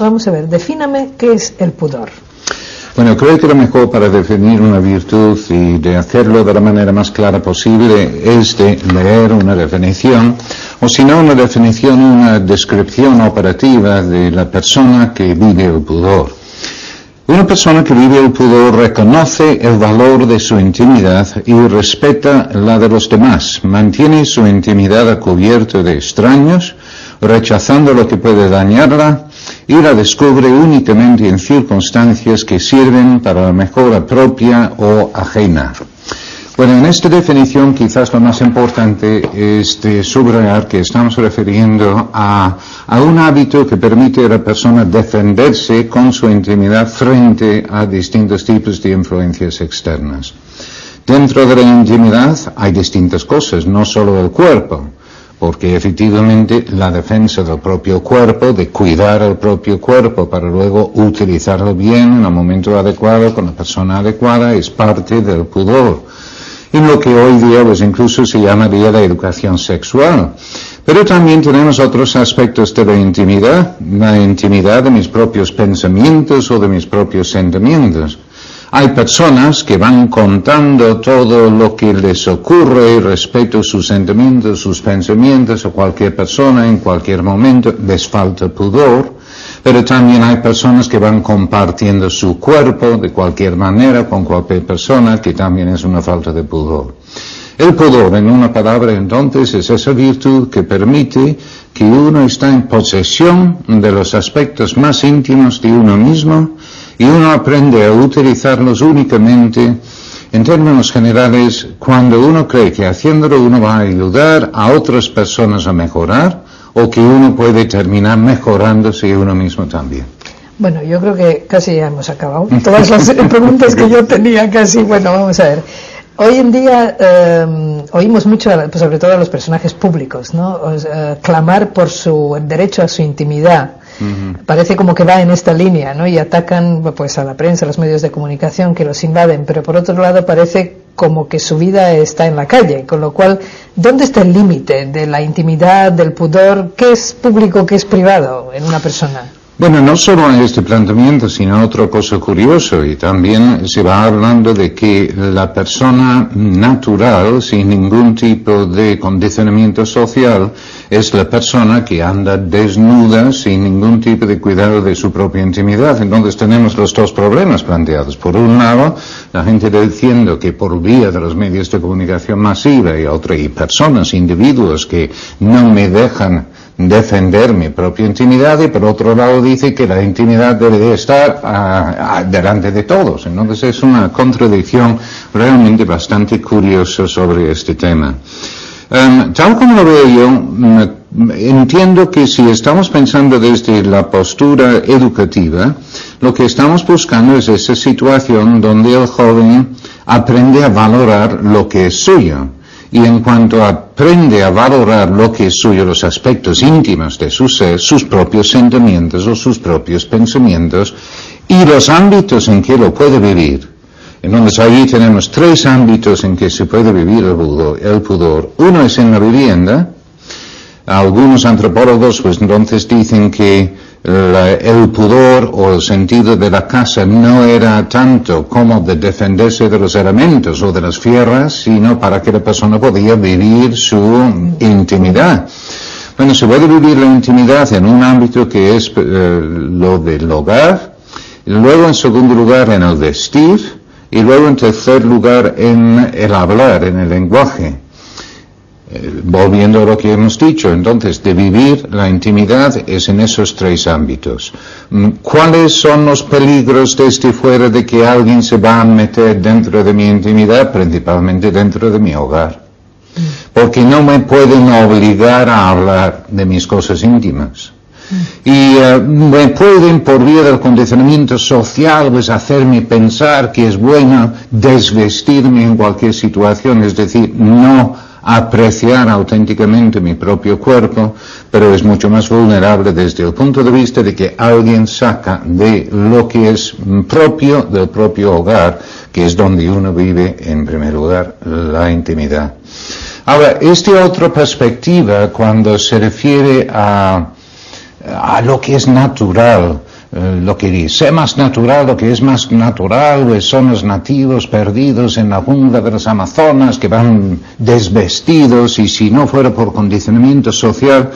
Vamos a ver, defíname qué es el pudor. Bueno, creo que lo mejor para definir una virtud y de hacerlo de la manera más clara posible es de leer una definición, o si no una definición, una descripción operativa de la persona que vive el pudor. Una persona que vive el pudor reconoce el valor de su intimidad y respeta la de los demás, mantiene su intimidad a cubierto de extraños, rechazando lo que puede dañarla, y la descubre únicamente en circunstancias que sirven para la mejora propia o ajena. Bueno, en esta definición quizás lo más importante es de subrayar que estamos refiriendo a un hábito que permite a la persona defenderse con su intimidad frente a distintos tipos de influencias externas. Dentro de la intimidad hay distintas cosas, no solo el cuerpo, porque efectivamente la defensa del propio cuerpo, de cuidar el propio cuerpo para luego utilizarlo bien en el momento adecuado, con la persona adecuada, es parte del pudor. Y lo que hoy día pues incluso se llamaría la educación sexual. Pero también tenemos otros aspectos de la intimidad de mis propios pensamientos o de mis propios sentimientos. Hay personas que van contando todo lo que les ocurre respecto a sus sentimientos, sus pensamientos, a cualquier persona en cualquier momento, les falta pudor, pero también hay personas que van compartiendo su cuerpo de cualquier manera con cualquier persona, que también es una falta de pudor. El pudor, en una palabra entonces, es esa virtud que permite que uno está en posesión de los aspectos más íntimos de uno mismo, y uno aprende a utilizarlos únicamente, en términos generales, cuando uno cree que haciéndolo uno va a ayudar a otras personas a mejorar, o que uno puede terminar mejorándose uno mismo también. Bueno, yo creo que casi ya hemos acabado. Todas las preguntas que yo tenía casi, bueno, vamos a ver. Hoy en día oímos mucho, pues sobre todo a los personajes públicos, ¿no? Clamar por su derecho a su intimidad. Parece como que va en esta línea, ¿no? Y atacan pues a la prensa, a los medios de comunicación que los invaden, pero por otro lado parece como que su vida está en la calle, con lo cual, ¿dónde está el límite de la intimidad, del pudor? ¿Qué es público, qué es privado en una persona? Bueno, no solo en este planteamiento, sino otra cosa curiosa, y también se va hablando de que la persona natural, sin ningún tipo de condicionamiento social, es la persona que anda desnuda, sin ningún tipo de cuidado de su propia intimidad. Entonces tenemos los dos problemas planteados. Por un lado, la gente diciendo que por vía de los medios de comunicación masiva y personas, individuos que no me dejan defender mi propia intimidad, y por otro lado dice que la intimidad debe de estar delante de todos. Entonces es una contradicción realmente bastante curiosa sobre este tema. Tal como lo veo yo, entiendo que si estamos pensando desde la postura educativa, lo que estamos buscando es esa situación donde el joven aprende a valorar lo que es suyo. Y en cuanto aprende a valorar lo que es suyo, los aspectos íntimos de su ser, sus propios sentimientos o sus propios pensamientos, y los ámbitos en que lo puede vivir. Entonces allí tenemos tres ámbitos en que se puede vivir el pudor. Uno es en la vivienda. Algunos antropólogos pues entonces dicen que el pudor o el sentido de la casa no era tanto como de defenderse de los elementos o de las fieras, sino para que la persona podía vivir su intimidad. Bueno, se puede vivir la intimidad en un ámbito que es lo del hogar, y luego en segundo lugar en el vestir, y luego en tercer lugar en el hablar, en el lenguaje. Volviendo a lo que hemos dicho, entonces, de vivir la intimidad es en esos tres ámbitos. ¿Cuáles son los peligros desde fuera de que alguien se va a meter dentro de mi intimidad? Principalmente dentro de mi hogar. Porque no me pueden obligar a hablar de mis cosas íntimas. Y me pueden, por vía del condicionamiento social, pues hacerme pensar que es bueno desvestirme en cualquier situación, es decir, no apreciar auténticamente mi propio cuerpo, pero es mucho más vulnerable desde el punto de vista de que alguien saca de lo que es propio del propio hogar, que es donde uno vive en primer lugar la intimidad. Ahora, esta otra perspectiva, cuando se refiere a lo que es natural, lo que dice, sé más natural, lo que es más natural, pues son los nativos perdidos en la jungla de las Amazonas que van desvestidos y si no fuera por condicionamiento social.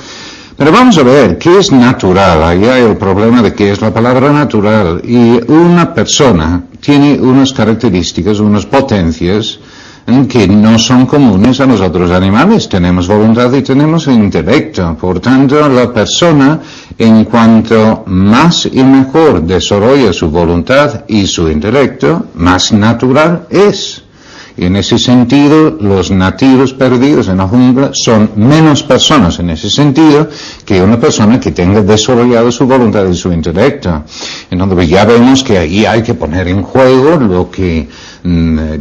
Pero vamos a ver, ¿qué es natural? Ahí hay el problema de qué es la palabra natural. Y una persona tiene unas características, unas potencias que no son comunes a los otros animales. Tenemos voluntad y tenemos intelecto. Por tanto, la persona, en cuanto más y mejor desarrolla su voluntad y su intelecto, más natural es. Y en ese sentido, los nativos perdidos en la jungla son menos personas en ese sentido que una persona que tenga desarrollado su voluntad y su intelecto. Entonces, pues ya vemos que ahí hay que poner en juego lo que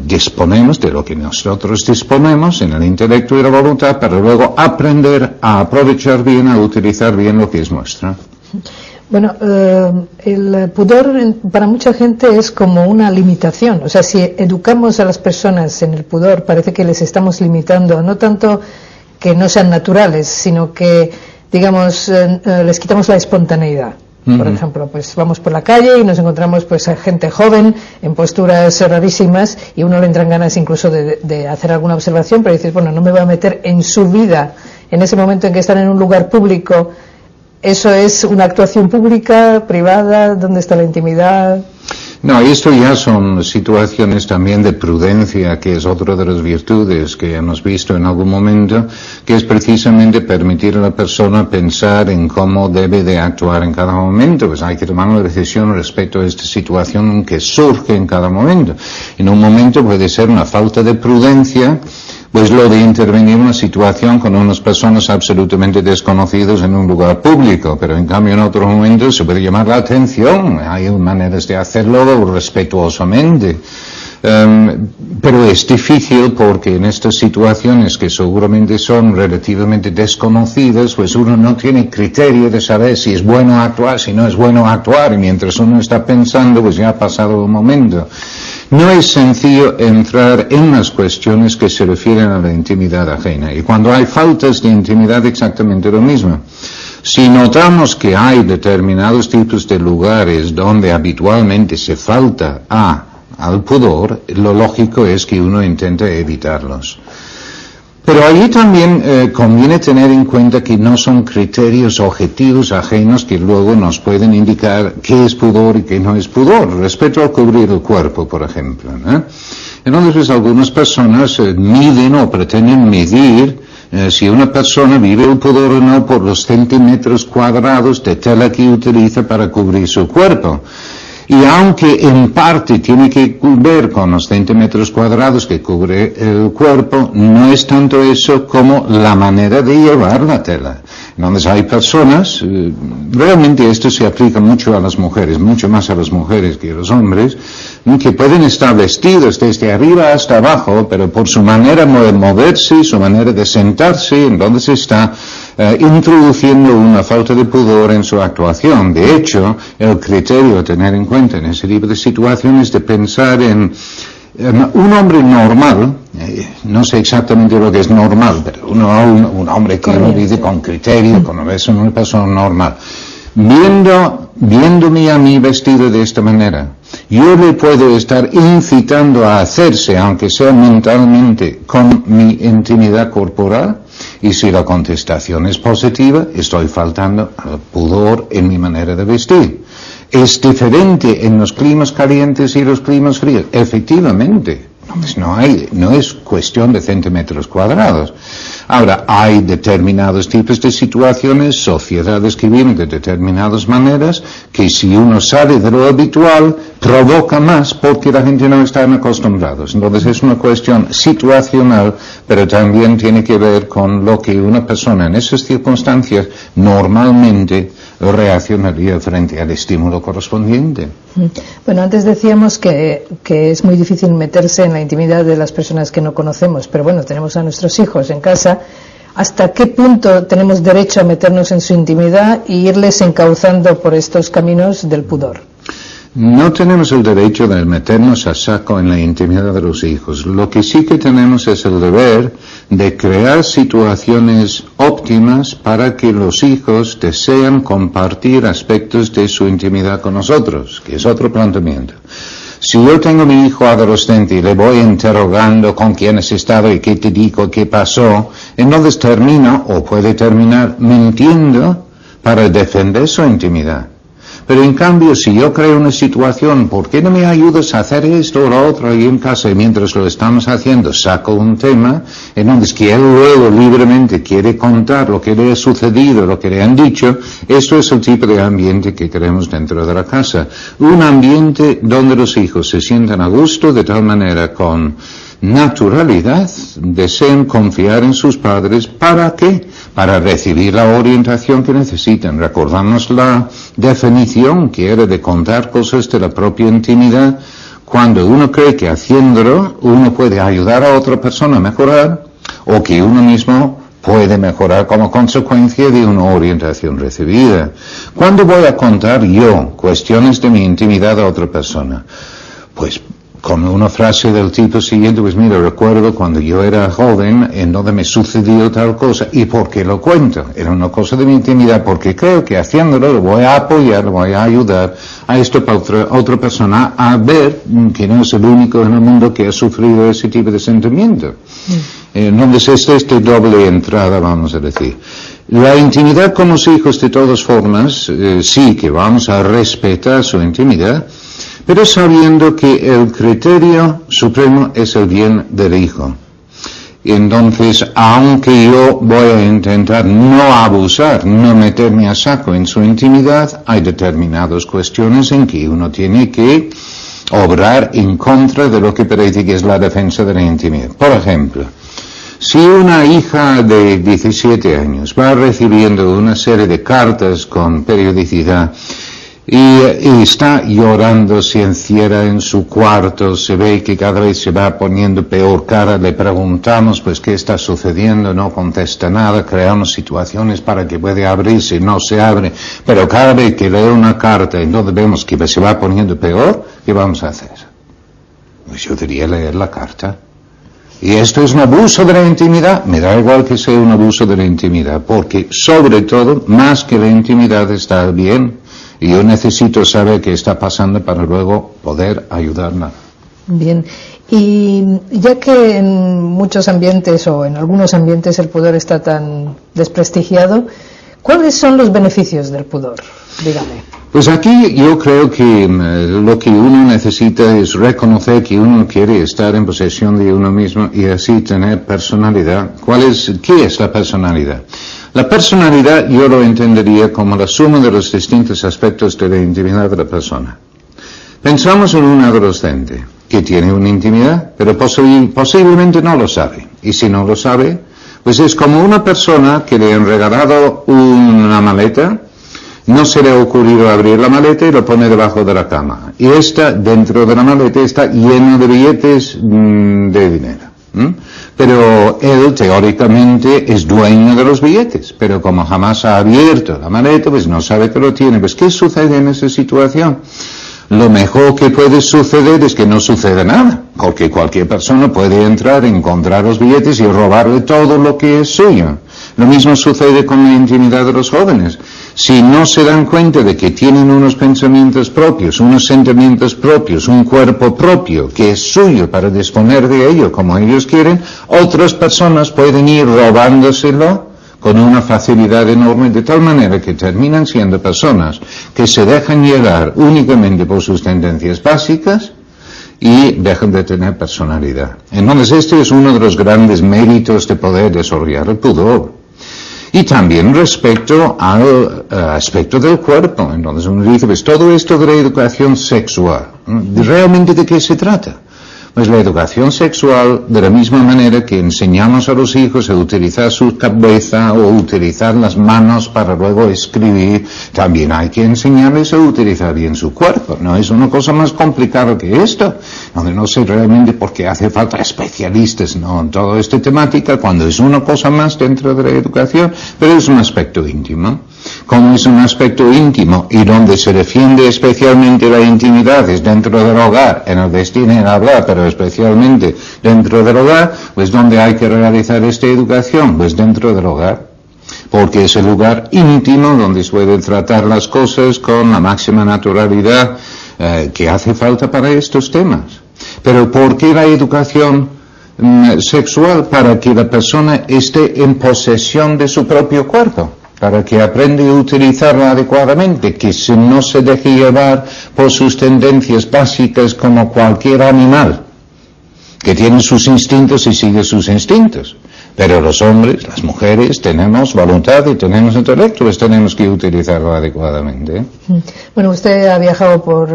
disponemos, de lo que nosotros disponemos en el intelecto y la voluntad, para luego aprender a aprovechar bien, a utilizar bien lo que es nuestro. Bueno, el pudor para mucha gente es como una limitación. O sea, si educamos a las personas en el pudor, parece que les estamos limitando, no tanto que no sean naturales, sino que, digamos, les quitamos la espontaneidad. Por ejemplo, pues vamos por la calle y nos encontramos pues a gente joven en posturas rarísimas y uno le entran ganas incluso de hacer alguna observación, pero dices, bueno, no me voy a meter en su vida en ese momento en que están en un lugar público. ¿Eso es una actuación pública, privada? ¿Dónde está la intimidad? No, esto ya son situaciones también de prudencia, que es otra de las virtudes que hemos visto en algún momento, que es precisamente permitir a la persona pensar en cómo debe de actuar en cada momento. Pues hay que tomar una decisión respecto a esta situación que surge en cada momento. En un momento puede ser una falta de prudencia, pues lo de intervenir en una situación con unas personas absolutamente desconocidas en un lugar público, pero en cambio en otros momentos se puede llamar la atención, hay maneras de hacerlo respetuosamente. Pero es difícil porque en estas situaciones que seguramente son relativamente desconocidas, pues uno no tiene criterio de saber si es bueno actuar, si no es bueno actuar, y mientras uno está pensando, pues ya ha pasado un momento. No es sencillo entrar en las cuestiones que se refieren a la intimidad ajena, y cuando hay faltas de intimidad exactamente lo mismo. Si notamos que hay determinados tipos de lugares donde habitualmente se falta al pudor, lo lógico es que uno intente evitarlos. Pero allí también conviene tener en cuenta que no son criterios objetivos ajenos que luego nos pueden indicar qué es pudor y qué no es pudor, respecto al cubrir el cuerpo, por ejemplo, ¿no? Entonces, pues, algunas personas miden o pretenden medir si una persona vive el pudor o no por los centímetros cuadrados de tela que utiliza para cubrir su cuerpo. Y aunque en parte tiene que ver con los centímetros cuadrados que cubre el cuerpo, no es tanto eso como la manera de llevar la tela. Entonces hay personas, realmente esto se aplica mucho a las mujeres, mucho más a las mujeres que a los hombres, que pueden estar vestidos desde arriba hasta abajo, pero por su manera de moverse, su manera de sentarse, entonces está introduciendo una falta de pudor en su actuación. De hecho, el criterio a tener en cuenta en ese tipo de situaciones de pensar en un hombre normal, no sé exactamente lo que es normal, pero un hombre que lo dice con criterio, es una persona normal. Viéndome a mí vestido de esta manera, yo le puedo estar incitando a hacerse, aunque sea mentalmente, con mi intimidad corporal, y si la contestación es positiva, estoy faltando al pudor en mi manera de vestir. ¿Es diferente en los climas calientes y los climas fríos? Efectivamente. No es cuestión de centímetros cuadrados. Ahora, hay determinados tipos de situaciones, sociedades que viven de determinadas maneras, que si uno sale de lo habitual, provoca más porque la gente no está acostumbrados. Entonces es una cuestión situacional, pero también tiene que ver con lo que una persona en esas circunstancias normalmente reaccionaría frente al estímulo correspondiente. Bueno, antes decíamos que es muy difícil meterse en la intimidad de las personas que no conocemos, pero bueno, tenemos a nuestros hijos en casa. ¿Hasta qué punto tenemos derecho a meternos en su intimidad e irles encauzando por estos caminos del pudor? No tenemos el derecho de meternos a saco en la intimidad de los hijos. Lo que sí que tenemos es el deber de crear situaciones óptimas para que los hijos desean compartir aspectos de su intimidad con nosotros, que es otro planteamiento. Si yo tengo a mi hijo adolescente y le voy interrogando con quién has estado y qué te dijo, qué pasó, entonces termina o puede terminar mintiendo para defender su intimidad. Pero en cambio, si yo creo una situación, ¿por qué no me ayudas a hacer esto o lo otro ahí en casa? Y mientras lo estamos haciendo, saco un tema, entonces que él luego libremente quiere contar lo que le ha sucedido, lo que le han dicho. Esto es el tipo de ambiente que queremos dentro de la casa. Un ambiente donde los hijos se sientan a gusto, de tal manera con naturalidad, deseen confiar en sus padres. ¿Para qué? Para recibir la orientación que necesitan. Recordamos la definición que era de contar cosas de la propia intimidad. Cuando uno cree que haciéndolo uno puede ayudar a otra persona a mejorar, o que uno mismo puede mejorar como consecuencia de una orientación recibida. ¿Cuándo voy a contar yo cuestiones de mi intimidad a otra persona? Pues con una frase del tipo siguiente, pues mira, recuerdo cuando yo era joven, en donde me sucedió tal cosa, ¿y por qué lo cuento? Era una cosa de mi intimidad, porque creo que haciéndolo lo voy a apoyar, lo voy a ayudar a esto para otra persona a ver que no es el único en el mundo que ha sufrido ese tipo de sentimiento. Entonces esta doble entrada, vamos a decir. La intimidad con los hijos, de todas formas, sí que vamos a respetar su intimidad, pero sabiendo que el criterio supremo es el bien del hijo. Entonces, aunque yo voy a intentar no abusar, no meterme a saco en su intimidad, hay determinadas cuestiones en que uno tiene que obrar en contra de lo que parece que es la defensa de la intimidad. Por ejemplo, si una hija de 17 años va recibiendo una serie de cartas con periodicidad, y está llorando, se encierra en su cuarto, se ve que cada vez se va poniendo peor cara, le preguntamos pues qué está sucediendo, no contesta nada, creamos situaciones para que pueda abrirse, no se abre, pero cada vez que lee una carta y entonces vemos que se va poniendo peor, ¿qué vamos a hacer? Pues yo diría leer la carta. Y esto es un abuso de la intimidad, me da igual que sea un abuso de la intimidad, porque sobre todo, más que la intimidad está el bien. Y yo necesito saber qué está pasando para luego poder ayudarla. Bien, y ya que en muchos ambientes o en algunos ambientes el pudor está tan desprestigiado, ¿cuáles son los beneficios del pudor? Dígame. Pues aquí yo creo que lo que uno necesita es reconocer que uno quiere estar en posesión de uno mismo y así tener personalidad. ¿Qué es la personalidad? La personalidad yo lo entendería como la suma de los distintos aspectos de la intimidad de la persona. Pensamos en un adolescente que tiene una intimidad, pero posiblemente no lo sabe. Y si no lo sabe, pues es como una persona que le han regalado una maleta, no se le ha ocurrido abrir la maleta y lo pone debajo de la cama. Y dentro de la maleta está lleno de billetes de dinero. Pero él teóricamente es dueño de los billetes, pero como jamás ha abierto la maleta, pues no sabe que lo tiene. Pues ¿qué sucede en esa situación? Lo mejor que puede suceder es que no suceda nada, porque cualquier persona puede entrar, encontrar los billetes y robarle todo lo que es suyo. Lo mismo sucede con la intimidad de los jóvenes. Si no se dan cuenta de que tienen unos pensamientos propios, unos sentimientos propios, un cuerpo propio que es suyo para disponer de ello como ellos quieren, otras personas pueden ir robándoselo con una facilidad enorme, de tal manera que terminan siendo personas que se dejan llevar únicamente por sus tendencias básicas y dejan de tener personalidad. Entonces este es uno de los grandes méritos de poder desarrollar el pudor. Y también respecto al aspecto del cuerpo. Entonces uno dice, pues todo esto de la educación sexual, ¿realmente de qué se trata? Pues la educación sexual, de la misma manera que enseñamos a los hijos a utilizar su cabeza o utilizar las manos para luego escribir, también hay que enseñarles a utilizar bien su cuerpo. No es una cosa más complicada que esto, donde no sé realmente por qué hace falta especialistas, ¿no?, en toda esta temática, cuando es una cosa más dentro de la educación, pero es un aspecto íntimo. Como es un aspecto íntimo y donde se defiende especialmente la intimidad es dentro del hogar, en el vestir y en el hablar, pero especialmente dentro del hogar, pues donde hay que realizar esta educación, pues dentro del hogar, porque es el lugar íntimo donde se pueden tratar las cosas con la máxima naturalidad que hace falta para estos temas. Pero ¿por qué la educación sexual? Para que la persona esté en posesión de su propio cuerpo, para que aprenda a utilizarlo adecuadamente, que no se deje llevar por sus tendencias básicas como cualquier animal, que tiene sus instintos y sigue sus instintos. Pero los hombres, las mujeres, tenemos voluntad y tenemos intelecto, pues tenemos que utilizarlo adecuadamente. Bueno, usted ha viajado por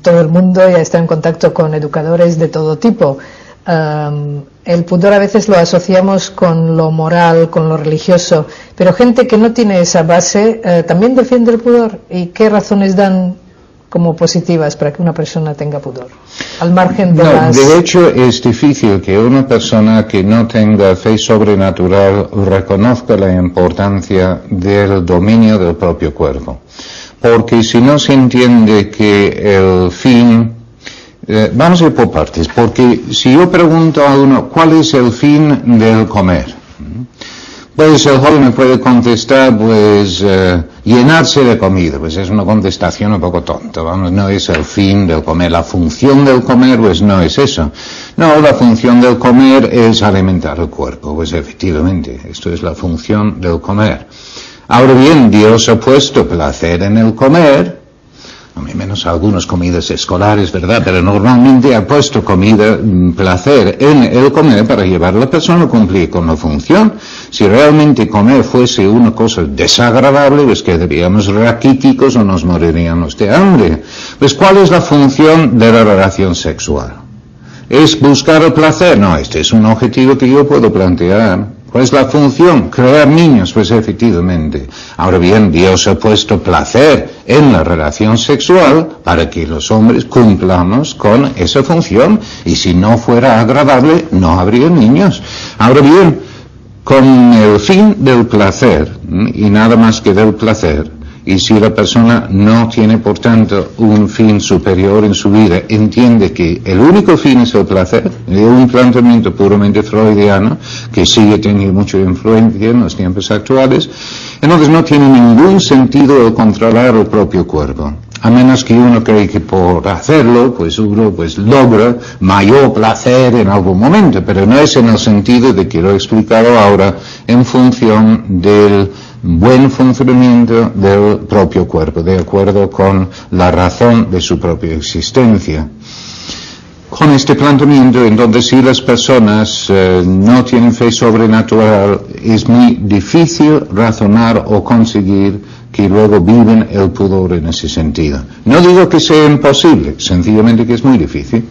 todo el mundo y ha estado en contacto con educadores de todo tipo. El pudor a veces lo asociamos con lo moral, con lo religioso, pero gente que no tiene esa base también defiende el pudor. ¿Y qué razones dan como positivas para que una persona tenga pudor? Al margen de De hecho, es difícil que una persona que no tenga fe sobrenatural reconozca la importancia del dominio del propio cuerpo. Porque si no se entiende que el fin... vamos a ir por partes, porque si yo pregunto a uno, ¿cuál es el fin del comer? Pues el joven me puede contestar, pues, llenarse de comida. Pues es una contestación un poco tonta, vamos, no es el fin del comer. La función del comer, pues no es eso. No, la función del comer es alimentar el cuerpo. Pues efectivamente, esto es la función del comer. Ahora bien, Dios ha puesto placer en el comer, menos algunas comidas escolares, ¿verdad? Pero normalmente ha puesto placer en el comer para llevar a la persona a cumplir con la función. Si realmente comer fuese una cosa desagradable, pues quedaríamos raquíticos o nos moriríamos de hambre. Pues ¿cuál es la función de la relación sexual? ¿Es buscar el placer? No, este es un objetivo que yo puedo plantear. ¿Cuál es la función? Crear niños, pues efectivamente. Ahora bien, Dios ha puesto placer en la relación sexual para que los hombres cumplamos con esa función, y si no fuera agradable, no habría niños. Ahora bien, con el fin del placer, y nada más que del placer, y si la persona no tiene, por tanto, un fin superior en su vida, entiende que el único fin es el placer, es un planteamiento puramente freudiano, que sigue teniendo mucha influencia en los tiempos actuales, entonces no tiene ningún sentido el controlar el propio cuerpo. A menos que uno cree que por hacerlo, pues uno logra mayor placer en algún momento, pero no es en el sentido de que lo he explicado ahora, en función del buen funcionamiento del propio cuerpo, de acuerdo con la razón de su propia existencia. Con este planteamiento, entonces, si las personas no tienen fe sobrenatural, es muy difícil razonar o conseguir que luego viven el pudor en ese sentido. No digo que sea imposible, sencillamente que es muy difícil.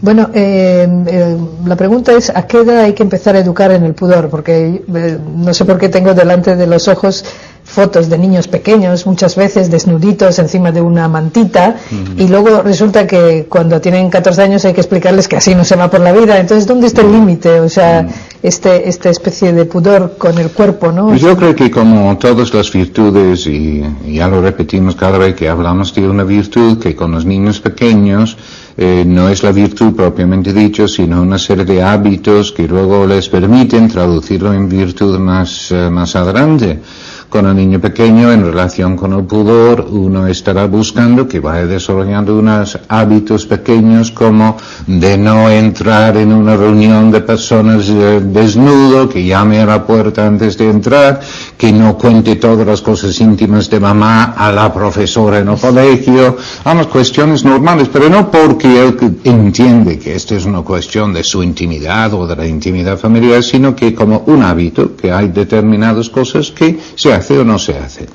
Bueno, la pregunta es, ¿a qué edad hay que empezar a educar en el pudor? Porque no sé por qué tengo delante de los ojos fotos de niños pequeños, muchas veces desnuditos encima de una mantita, y luego resulta que cuando tienen 14 años hay que explicarles que así no se va por la vida. Entonces, ¿dónde está el límite? O sea, esta especie de pudor con el cuerpo, ¿no? Yo creo que como todas las virtudes, y ya lo repetimos cada vez que hablamos de una virtud, que con los niños pequeños no es la virtud propiamente dicho, sino una serie de hábitos que luego les permiten traducirlo en virtud más adelante. Con el niño pequeño, en relación con el pudor, uno estará buscando que vaya desarrollando unos hábitos pequeños como de no entrar en una reunión de personas desnudo, que llame a la puerta antes de entrar, que no cuente todas las cosas íntimas de mamá a la profesora en el colegio, vamos, cuestiones normales, pero no porque él entiende que esta es una cuestión de su intimidad o de la intimidad familiar, sino que como un hábito, que hay determinadas cosas que se hace o no se hace.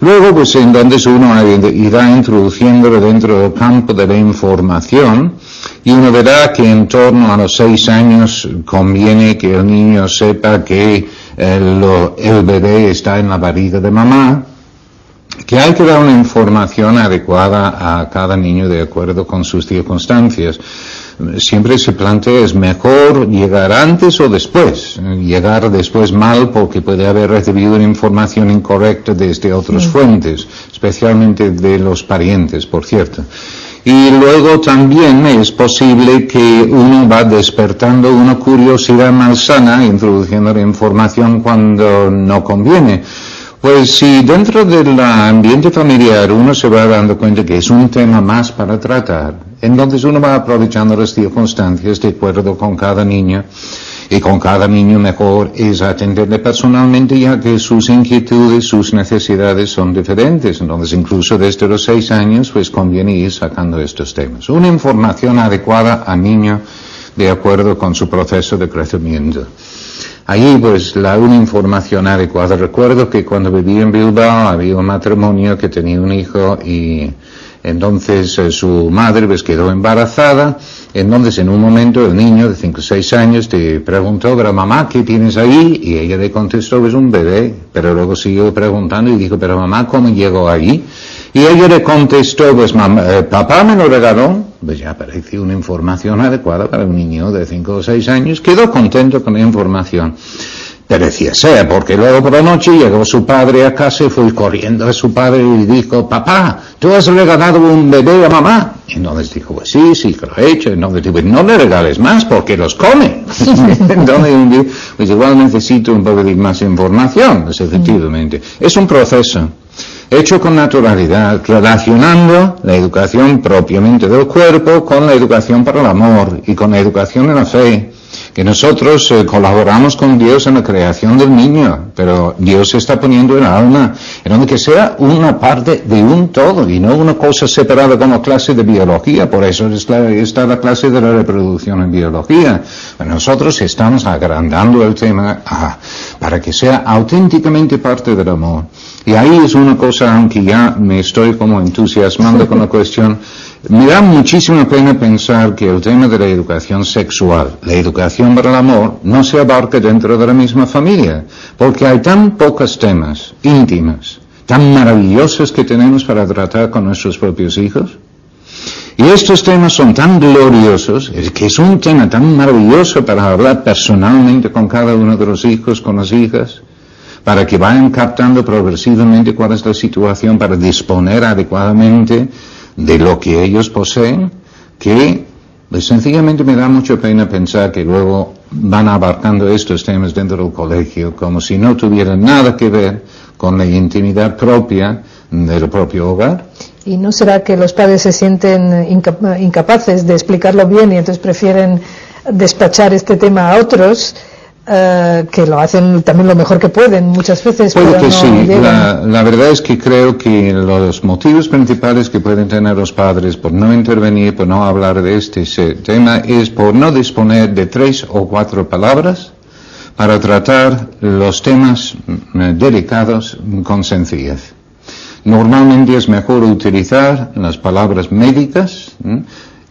Luego, pues entonces uno irá introduciéndolo dentro del campo de la información, y uno verá que en torno a los 6 años conviene que el niño sepa que el bebé está en la barriga de mamá, que hay que dar una información adecuada a cada niño de acuerdo con sus circunstancias. Siempre se plantea, es mejor llegar antes o después. Llegar después mal porque puede haber recibido una información incorrecta desde otras fuentes, especialmente de los parientes, por cierto. Y luego también es posible que uno va despertando una curiosidad malsana, introduciendo la información cuando no conviene. Pues si dentro del ambiente familiar uno se va dando cuenta que es un tema más para tratar, entonces uno va aprovechando las circunstancias de acuerdo con cada niño, y con cada niño mejor es atenderle personalmente, ya que sus inquietudes, sus necesidades son diferentes. Entonces incluso desde los 6 años pues conviene ir sacando estos temas. Una información adecuada al niño de acuerdo con su proceso de crecimiento. Allí pues una información adecuada. Recuerdo que cuando vivía en Bilbao había un matrimonio que tenía un hijo y entonces su madre pues quedó embarazada. Entonces en un momento el niño de 5 o 6 años te preguntó, pero mamá, ¿qué tienes ahí? Y ella le contestó, pues un bebé. Pero luego siguió preguntando y dijo, pero mamá, ¿cómo llegó ahí? Y ella le contestó, pues papá me lo regaló. Pues ya pareció una información adecuada para un niño de 5 o 6 años. Quedó contento con la información. Parecía ser, porque luego por la noche llegó su padre a casa y fue corriendo a su padre y dijo, papá, ¿tú has regalado un bebé a mamá? Y entonces dijo, pues sí, que lo he hecho. Entonces dijo, no le regales más porque los come. Entonces, pues igual necesito un poco de más información, pues efectivamente. Es un proceso hecho con naturalidad, relacionando la educación propiamente del cuerpo con la educación para el amor y con la educación en la fe. Que nosotros colaboramos con Dios en la creación del niño, pero Dios está poniendo el alma en donde que sea una parte de un todo y no una cosa separada como clase de biología. Por eso está la clase de la reproducción en biología. Pero nosotros estamos agrandando el tema para que sea auténticamente parte del amor. Y ahí es una cosa, aunque ya me estoy como entusiasmando con la cuestión, me da muchísima pena pensar que el tema de la educación sexual, la educación para el amor, no se abarca dentro de la misma familia, porque hay tan pocos temas íntimos, tan maravillosos que tenemos para tratar con nuestros propios hijos. Y estos temas son tan gloriosos, es que es un tema tan maravilloso para hablar personalmente con cada uno de los hijos, con las hijas, para que vayan captando progresivamente cuál es la situación, para disponer adecuadamente de lo que ellos poseen, que pues sencillamente me da mucha pena pensar que luego van abarcando estos temas dentro del colegio como si no tuvieran nada que ver con la intimidad propia del propio hogar. ¿Y no será que los padres se sienten incapaces de explicarlo bien y entonces prefieren despachar este tema a otros? Que lo hacen también lo mejor que pueden muchas veces. Puede pero que no sí, la verdad es que creo que los motivos principales que pueden tener los padres por no intervenir, por no hablar de este tema, es por no disponer de 3 o 4 palabras para tratar los temas delicados con sencillez. Normalmente es mejor utilizar las palabras médicas,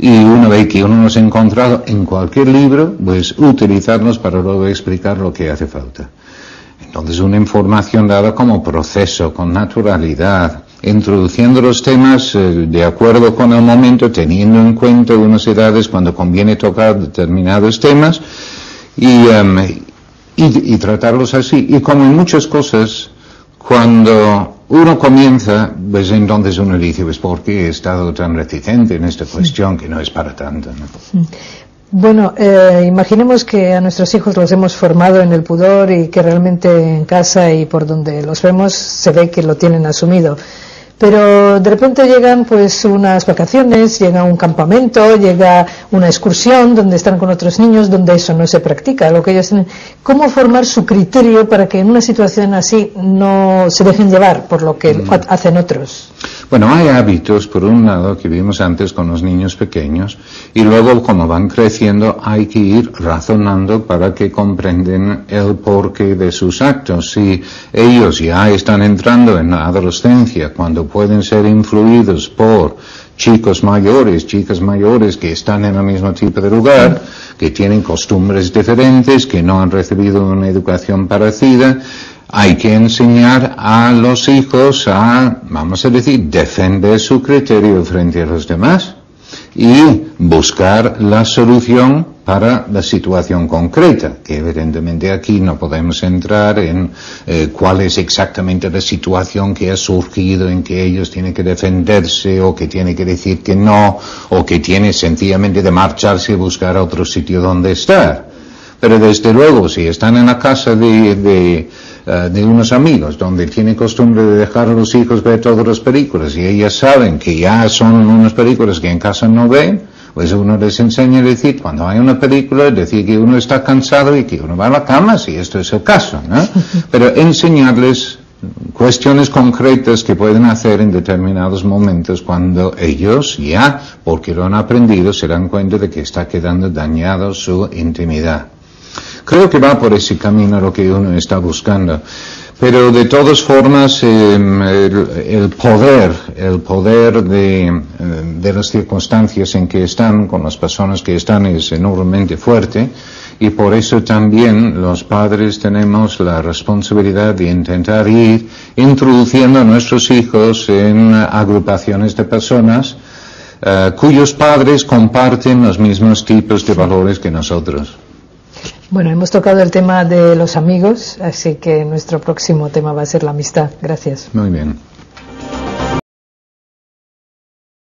y una vez que uno los ha encontrado en cualquier libro, pues utilizarlos para luego explicar lo que hace falta. Entonces una información dada como proceso, con naturalidad, introduciendo los temas de acuerdo con el momento, teniendo en cuenta unas edades cuando conviene tocar determinados temas y tratarlos así. Y como en muchas cosas, cuando uno comienza, pues entonces uno dice, pues ¿por qué he estado tan reticente en esta cuestión que no es para tanto, ¿no? Bueno, imaginemos que a nuestros hijos los hemos formado en el pudor y que realmente en casa y por donde los vemos se ve que lo tienen asumido. Pero de repente llegan pues unas vacaciones, llega un campamento, llega una excursión donde están con otros niños, donde eso no se practica, lo que ellos tienen. ¿Cómo formar su criterio para que en una situación así no se dejen llevar por lo que hacen otros? Bueno, hay hábitos, por un lado, que vimos antes con los niños pequeños, y luego, como van creciendo, hay que ir razonando para que comprenden el porqué de sus actos. Si ellos ya están entrando en la adolescencia, cuando pueden ser influidos por chicos mayores, chicas mayores que están en el mismo tipo de lugar, que tienen costumbres diferentes, que no han recibido una educación parecida, hay que enseñar a los hijos a, vamos a decir, defender su criterio frente a los demás y buscar la solución para la situación concreta, que evidentemente aquí no podemos entrar en cuál es exactamente la situación que ha surgido en que ellos tienen que defenderse o que tienen que decir que no o que tienen sencillamente de marcharse y buscar otro sitio donde estar. Pero desde luego, si están en la casa de unos amigos, donde tienen costumbre de dejar a los hijos ver todas las películas, y ellas saben que ya son unas películas que en casa no ven, pues uno les enseña a decir, cuando hay una película, decir que uno está cansado y que uno va a la cama, si esto es el caso, ¿no? Pero enseñarles cuestiones concretas que pueden hacer en determinados momentos cuando ellos ya, porque lo han aprendido, se dan cuenta de que está quedando dañado su intimidad. Creo que va por ese camino lo que uno está buscando. Pero de todas formas, el poder de las circunstancias en que están, con las personas que están, es enormemente fuerte. Y por eso también los padres tenemos la responsabilidad de intentar ir introduciendo a nuestros hijos en agrupaciones de personas cuyos padres comparten los mismos tipos de valores que nosotros. Bueno, hemos tocado el tema de los amigos, así que nuestro próximo tema va a ser la amistad. Gracias. Muy bien.